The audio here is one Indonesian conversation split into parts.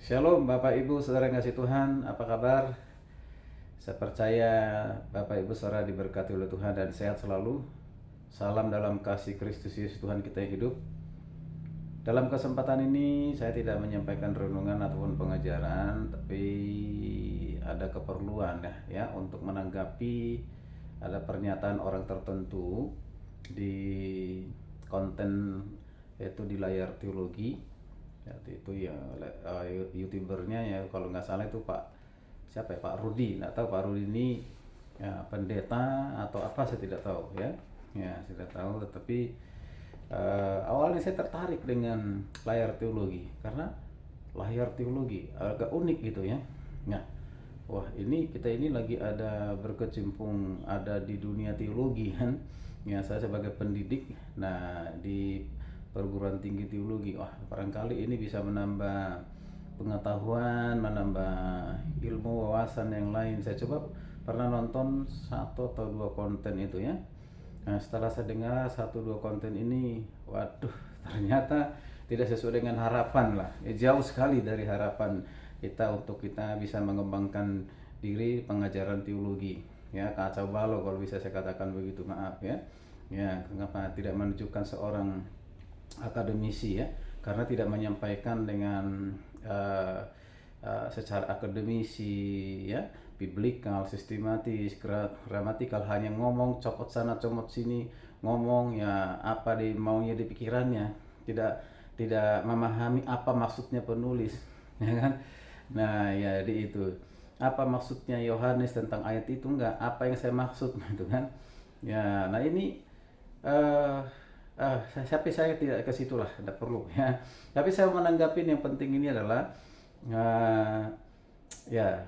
Shalom Bapak Ibu Saudara yang kasih Tuhan, apa kabar? Saya percaya Bapak Ibu Saudara diberkati oleh Tuhan dan sehat selalu. Salam dalam kasih Kristus Yesus Tuhan kita yang hidup. Dalam kesempatan ini saya tidak menyampaikan renungan ataupun pengajaran, tapi ada keperluan ya untuk menanggapi ada pernyataan orang tertentu di konten, yaitu di layar teologi. Itu ya youtubernya ya, kalau nggak salah itu siapa ya, Pak Rudi. Nggak tahu Pak Rudi ini ya, pendeta atau apa, saya tidak tahu ya. Saya tidak tahu, tetapi awalnya saya tertarik dengan layar teologi karena layar teologi agak unik gitu ya. Nah, wah, kita ini lagi ada berkecimpung ada di dunia teologi kan. Ya, saya sebagai pendidik, nah di perguruan tinggi teologi, wah barangkali ini bisa menambah pengetahuan, menambah ilmu wawasan yang lain. Saya coba pernah nonton satu atau dua konten itu ya. Nah, setelah saya dengar satu dua konten ini, waduh, ternyata tidak sesuai dengan harapan lah. Jauh sekali dari harapan kita untuk kita bisa mengembangkan diri pengajaran teologi. Ya, kacau balau kalau bisa saya katakan begitu, maaf ya. Ya, kenapa tidak menunjukkan seorang akademisi ya? Karena tidak menyampaikan dengan secara akademisi ya, biblikal, sistematis, gramatikal, hanya ngomong copot sana comot sini, ngomong ya apa maunya di pikirannya, tidak memahami apa maksudnya penulis ya kan. Nah ya, jadi itu apa maksudnya Yohanes tentang ayat itu, enggak apa yang saya maksud gitu kan ya. Nah ini uh, tapi saya tidak ke situlah, tidak perlu ya. Tapi saya menanggapi yang penting ini adalah uh, ya,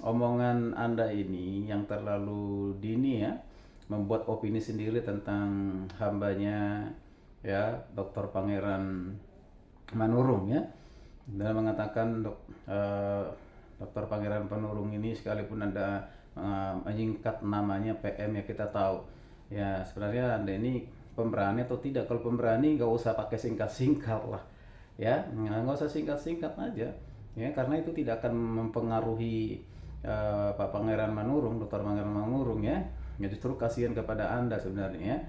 omongan Anda ini yang terlalu dini ya, membuat opini sendiri tentang hambanya ya, Dr. Pangeran Manurung ya, dan mengatakan Dr. Pangeran Manurung ini, sekalipun Anda menyingkat namanya PM ya, kita tahu ya sebenarnya Anda ini pemberani atau tidak. Kalau pemberani nggak usah pakai singkat-singkat lah ya, nggak usah singkat-singkat aja ya, karena itu tidak akan mempengaruhi Pak Pangeran Manurung, Dr. Pangeran Manurung ya. Ya justru kasihan kepada Anda sebenarnya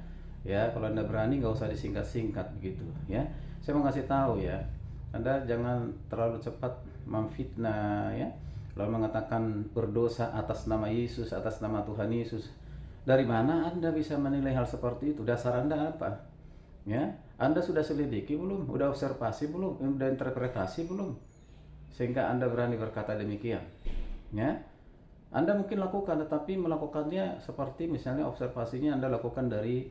ya. Kalau Anda berani nggak usah disingkat-singkat begitu ya. Saya mau kasih tahu ya, Anda jangan terlalu cepat memfitnah ya, lalu mengatakan berdosa atas nama Yesus, atas nama Tuhan Yesus. Dari mana Anda bisa menilai hal seperti itu? Dasar Anda apa? Ya, Anda sudah selidiki belum? Udah observasi belum? Udah interpretasi belum? Sehingga Anda berani berkata demikian. Ya, Anda mungkin lakukan, tetapi melakukannya seperti misalnya observasinya Anda lakukan dari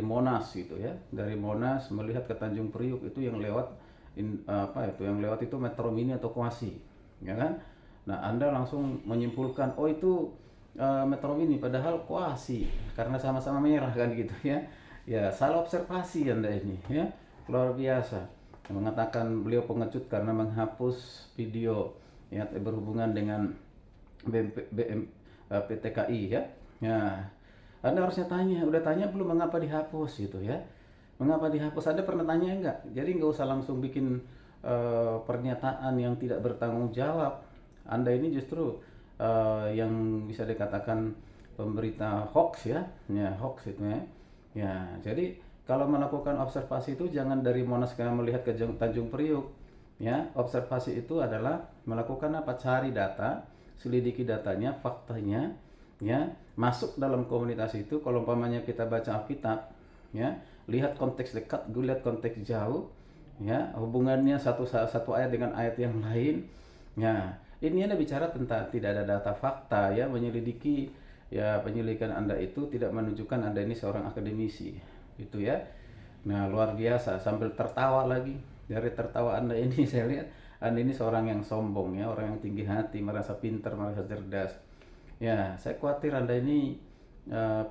Monas gitu ya. Dari Monas melihat ke Tanjung Priuk, itu yang lewat yang lewat itu Metro Mini atau Kuasi, ya kan? Nah, Anda langsung menyimpulkan, oh itu Metro Mini, padahal Kuasi, karena sama-sama merah kan gitu ya. Ya, salah observasi Anda ini ya. Luar biasa. Mengatakan beliau pengecut karena menghapus video ya berhubungan dengan PTKI ya. Ya, Anda harusnya tanya, udah tanya belum mengapa dihapus gitu ya? Mengapa dihapus? Anda pernah tanya enggak? Jadi nggak usah langsung bikin pernyataan yang tidak bertanggung jawab. Anda ini justru yang bisa dikatakan pemberita hoax ya, hoax itu ya. Ya, jadi kalau melakukan observasi itu jangan dari Monas ke melihat ke Tanjung Priuk. Ya, observasi itu adalah melakukan apa? Cari data, selidiki datanya, faktanya, ya, masuk dalam komunitas itu. Kalau umpamanya kita baca Alkitab, ya, lihat konteks dekat, gue lihat konteks jauh, ya, hubungannya satu ayat dengan ayat yang lain. Ya, ini Anda bicara tentang tidak ada data fakta ya, menyelidiki ya, penyelidikan Anda itu tidak menunjukkan Anda ini seorang akademisi itu ya. Nah, luar biasa, sambil tertawa lagi. Dari tertawa Anda ini saya lihat Anda ini seorang yang sombong ya, orang yang tinggi hati, merasa pintar, merasa cerdas. Ya, saya khawatir Anda ini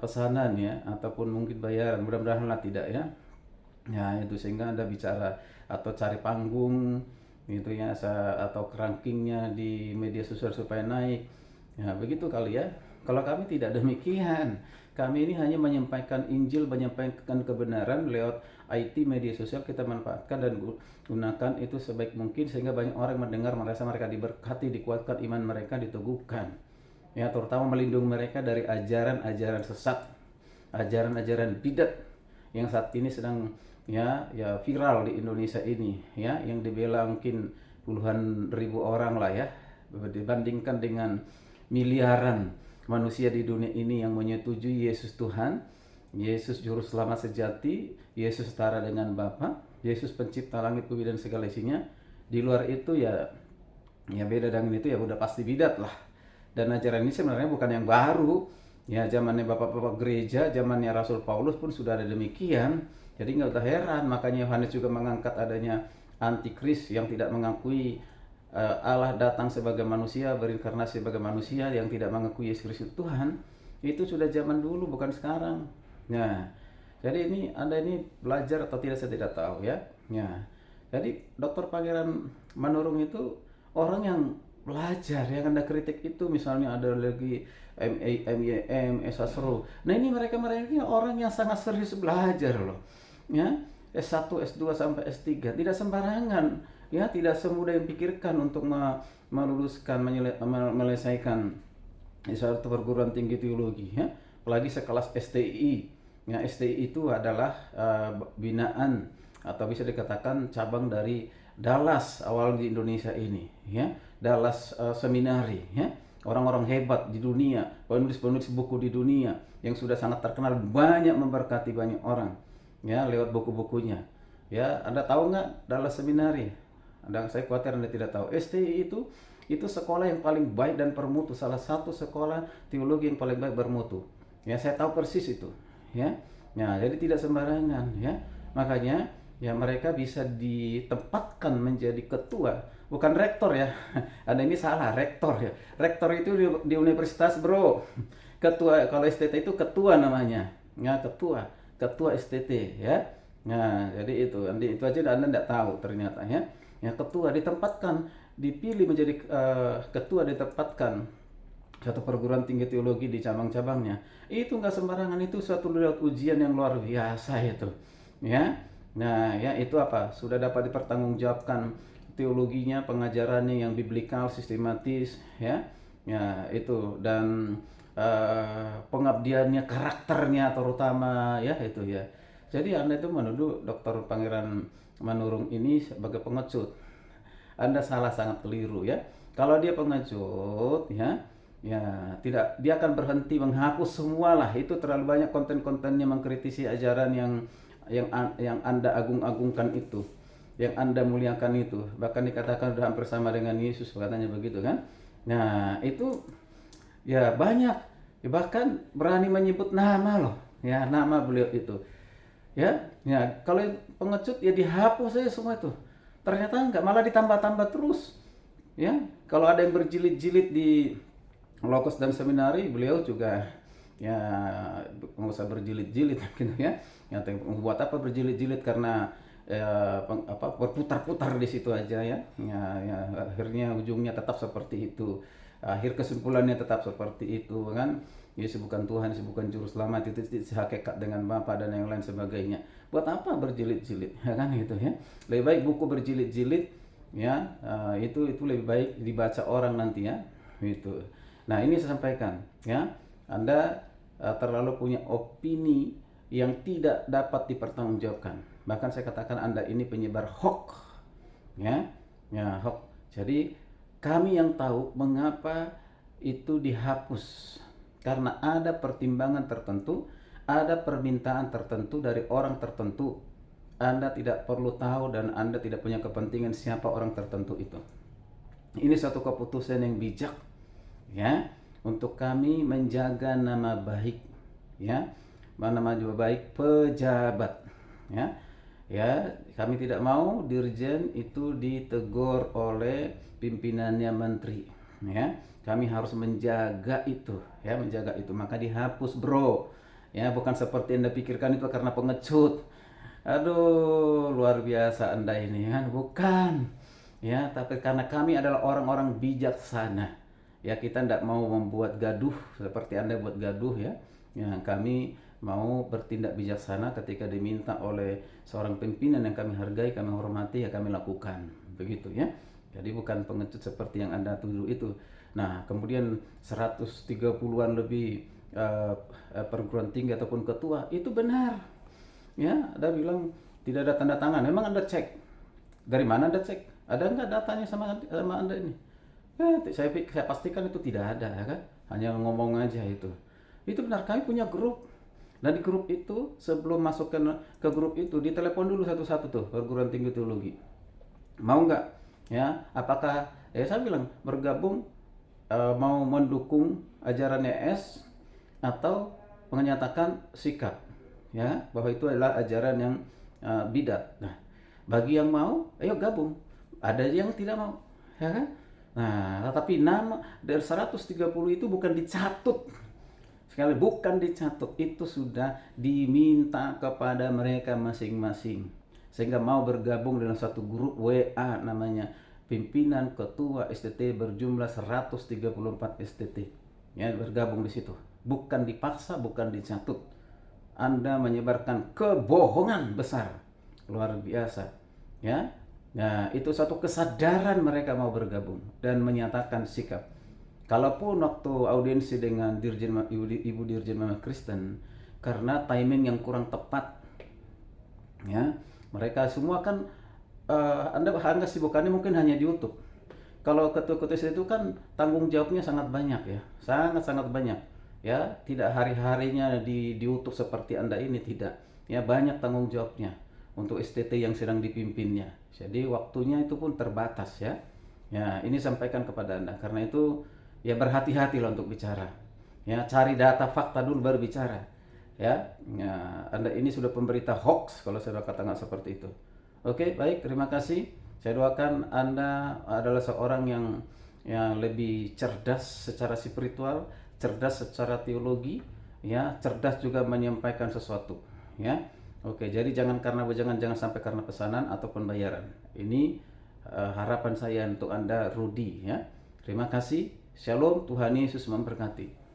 pesanan ya, ataupun mungkin bayaran, mudah-mudahanlah tidak ya. Ya, itu sehingga Anda bicara atau cari panggung gitu ya, atau rankingnya di media sosial supaya naik. Ya, begitu kali ya. Kalau kami tidak demikian. Kami ini hanya menyampaikan Injil, menyampaikan kebenaran lewat IT, media sosial. Kita manfaatkan dan gunakan itu sebaik mungkin sehingga banyak orang mendengar, merasa mereka diberkati, dikuatkan iman mereka, diteguhkan. Ya, terutama melindungi mereka dari ajaran-ajaran sesat, ajaran-ajaran bidat yang saat ini sedang viral di Indonesia ini, ya, yang dibela mungkin puluhan ribu orang lah ya, dibandingkan dengan miliaran manusia di dunia ini yang menyetujui Yesus Tuhan, Yesus juru selamat sejati, Yesus setara dengan Bapa, Yesus pencipta langit bumi dan segala isinya. Di luar itu ya beda dengan itu ya udah pasti bidat lah. Dan ajaran ini sebenarnya bukan yang baru. Ya, zamannya bapak-bapak gereja, zamannya Rasul Paulus pun sudah ada demikian. Jadi nggak usah heran, makanya Yohanes juga mengangkat adanya antikris yang tidak mengakui Allah datang sebagai manusia, berinkarnasi sebagai manusia, yang tidak mengakui Yesus Kristus Tuhan. Itu sudah zaman dulu, bukan sekarang. Nah, jadi ini Anda ini belajar atau tidak saya tidak tahu ya. Ya. Jadi Dr. Pangeran Manurung itu orang yang belajar, yang Anda kritik itu misalnya ada lagi MA, MEM, S1. Nah, ini mereka ini orang yang sangat serius belajar loh. Ya, S1, S2 sampai S3 tidak sembarangan, ya, tidak semudah yang pikirkan untuk meluluskan, menyelesaikan suatu perguruan tinggi teologi, ya, apalagi sekelas STI. Ya, STI itu adalah binaan atau bisa dikatakan cabang dari Dallas awal di Indonesia ini, ya, Dallas Seminari, ya, orang-orang hebat di dunia, penulis-penulis buku di dunia yang sudah sangat terkenal, banyak memberkati banyak orang, ya, lewat buku-bukunya. Ya, Anda tahu nggak Dallas Seminari? Saya khawatir Anda tidak tahu. STI itu sekolah yang paling baik dan bermutu, salah satu sekolah teologi yang paling baik bermutu. Ya, saya tahu persis itu, ya. Nah, jadi tidak sembarangan, ya. Makanya ya mereka bisa ditempatkan menjadi ketua, bukan rektor ya. Anda ini salah, rektor ya. Rektor itu di universitas, bro. Ketua, kalau STT itu ketua namanya. Ya, ketua STT ya. Nah, jadi itu aja Anda tidak tahu ternyata ya. Ya, ketua ditempatkan, dipilih menjadi ketua, ditempatkan satu perguruan tinggi teologi di cabang-cabangnya. Itu nggak sembarangan, itu suatu lewat ujian yang luar biasa itu. Ya. Nah, ya itu apa? Sudah dapat dipertanggungjawabkan teologinya, pengajarannya yang biblikal, sistematis, ya. Ya, itu dan pengabdiannya, karakternya terutama, ya itu ya. Jadi Anda itu menuduh Dr. Pangeran Manurung ini sebagai pengecut. Anda salah, sangat keliru ya. Kalau dia pengecut, ya tidak, dia akan berhenti, menghapus semualah. Itu terlalu banyak konten-kontennya mengkritisi ajaran yang Anda agung-agungkan itu, yang Anda muliakan itu. Bahkan dikatakan sudah hampir sama dengan Yesus, katanya begitu kan. Nah, itu ya banyak, ya, bahkan berani menyebut nama loh, ya, nama beliau itu. Ya, kalau pengecut ya dihapus saja semua itu. Ternyata enggak, malah ditambah-tambah terus. Ya, kalau ada yang berjilid-jilid di Logos dan Seminari, beliau juga ya nggak usah berjilid-jilid gitu ya. Buat apa berjilid-jilid, karena berputar-putar di situ aja ya. Ya, akhirnya ujungnya tetap seperti itu. Akhir kesimpulannya tetap seperti itu kan. Yesus bukan Tuhan, Yesus bukan juru selamat, itu hakikat dengan Bapa dan yang lain sebagainya. Buat apa berjilid-jilid, ya kan gitu ya. Lebih baik buku berjilid-jilid, ya, itu lebih baik dibaca orang nanti ya. Itu. Nah, ini saya sampaikan ya. Anda terlalu punya opini yang tidak dapat dipertanggungjawabkan. Bahkan saya katakan Anda ini penyebar hoax. Ya, hoax. Jadi kami yang tahu mengapa itu dihapus. Karena ada pertimbangan tertentu, ada permintaan tertentu dari orang tertentu. Anda tidak perlu tahu dan Anda tidak punya kepentingan siapa orang tertentu itu. Ini satu keputusan yang bijak, ya, untuk kami menjaga nama baik, ya, nama baik pejabat, ya. Ya, kami tidak mau dirjen itu ditegur oleh pimpinannya menteri, ya. Kami harus menjaga itu, ya, menjaga itu. Maka dihapus, bro. Ya, bukan seperti Anda pikirkan itu karena pengecut. Aduh, luar biasa Anda ini kan, bukan. Ya, tapi karena kami adalah orang-orang bijaksana. Ya, kita tidak mau membuat gaduh seperti Anda buat gaduh ya. Ya, kami mau bertindak bijaksana ketika diminta oleh seorang pimpinan yang kami hargai, kami hormati, ya kami lakukan. Begitu ya. Jadi bukan pengecut seperti yang Anda tuduh itu. Nah, kemudian 130-an lebih perguruan tinggi ataupun ketua, itu benar. Ya, Anda bilang tidak ada tanda tangan. Memang Anda cek. Dari mana Anda cek? Ada nggak datanya sama Anda ini? Ya, saya pastikan itu tidak ada, ya kan? Hanya ngomong aja itu. Itu benar, kami punya grup. Dan di grup itu, sebelum masuk ke grup itu, ditelepon dulu satu-satu tuh perguruan tinggi teologi. Mau nggak? Ya, apakah saya bilang bergabung, mau mendukung ajaran ES atau menyatakan sikap, ya, bahwa itu adalah ajaran yang bidat. Nah, bagi yang mau, ayo gabung. Ada yang tidak mau, ya kan? Nah, tetapi nama dari 130 itu bukan dicatut. Sekali bukan dicatut, itu sudah diminta kepada mereka masing-masing. Sehingga mau bergabung dalam satu grup WA namanya Pimpinan Ketua STT berjumlah 134 STT. Ya, bergabung di situ. Bukan dipaksa, bukan dicatut. Anda menyebarkan kebohongan besar. Luar biasa. Ya. Nah, itu satu kesadaran mereka mau bergabung dan menyatakan sikap. Kalaupun waktu audiensi dengan Ibu Dirjen Mama Kristen, karena timing yang kurang tepat, ya, mereka semua kan Anda sibukannya mungkin hanya di YouTube. Kalau ketua-ketua itu kan tanggung jawabnya sangat banyak, ya, sangat banyak, ya, tidak hari-harinya di YouTube seperti Anda ini, tidak, ya, banyak tanggung jawabnya untuk STT yang sedang dipimpinnya. Jadi waktunya itu pun terbatas, ya. Ya, ini sampaikan kepada Anda. Karena itu, ya, berhati-hatilah untuk bicara. Ya, cari data fakta dulu baru bicara. Ya, Anda ini sudah pemberita hoax kalau saya katakan seperti itu. Oke, baik, terima kasih. Saya doakan Anda adalah seorang yang lebih cerdas secara spiritual, cerdas secara teologi, ya, cerdas juga menyampaikan sesuatu, ya. Oke, jadi jangan sampai karena pesanan ataupun bayaran. Ini harapan saya untuk Anda, Rudi, ya. Terima kasih. Shalom, Tuhan Yesus memberkati.